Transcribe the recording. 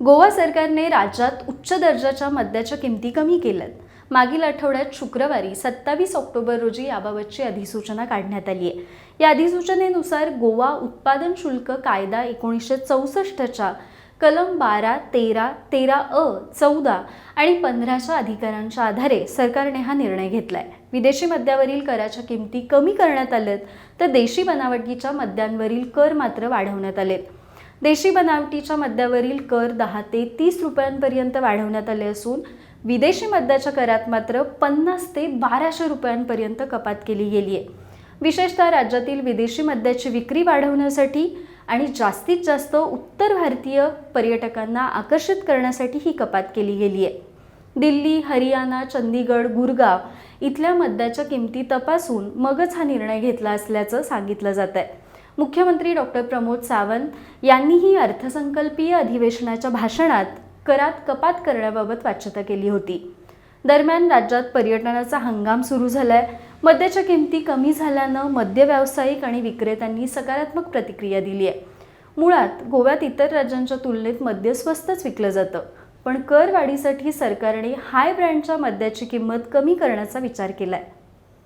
गोवा सरकारने राज्यात उच्च दर्जाच्या मद्याच्या किमती कमी केल्यात. मागील आठवड्यात शुक्रवारी 27 ऑक्टोबर रोजी याबाबतची अधिसूचना काढण्यात आली आहे. या अधिसूचनेनुसार गोवा उत्पादन शुल्क कायदा 1964च्या कलम 12, 13, 13A, 14 आणि 15च्या अधिकारांच्या आधारे सरकारने हा निर्णय घेतलाय. विदेशी मद्यावरील कराच्या किमती कमी करण्यात आल्यात, तर देशी बनावटीच्या मद्यांवरील कर मात्र वाढवण्यात आलेत. देशी बनावटीच्या मद्यावरील कर 10 ते 30 रुपयांपर्यंत वाढवण्यात आले असून विदेशी मद्याच्या करात मात्र 50 ते 1200 रुपयांपर्यंत कपात केली गेली आहे. विशेषतः राज्यातील विदेशी मद्याची विक्री वाढवण्यासाठी आणि जास्तीत जास्त उत्तर भारतीय पर्यटकांना आकर्षित करण्यासाठी ही कपात केली गेली आहे. दिल्ली, हरियाणा, चंदीगड, गुरगाव इथल्या मद्याच्या किमती तपासून मगच हा निर्णय घेतला असल्याचं सांगितलं जात आहे. मुख्यमंत्री डॉक्टर प्रमोद सावंत यांनीही अर्थसंकल्पीय अधिवेशनाच्या भाषणात करात कपात करण्याबाबत वाच्यता केली होती. दरम्यान राज्यात पर्यटनाचा हंगाम सुरू झालाय. मद्याच्या किमती कमी झाल्यानं मद्य व्यावसायिक आणि विक्रेत्यांनी सकारात्मक प्रतिक्रिया दिली आहे. मुळात गोव्यात इतर राज्यांच्या तुलनेत मद्य स्वस्तच विकलं जातं, पण कर वाढीसाठी सरकारने हाय ब्रँडच्या मद्याची किंमत कमी करण्याचा विचार केलाय.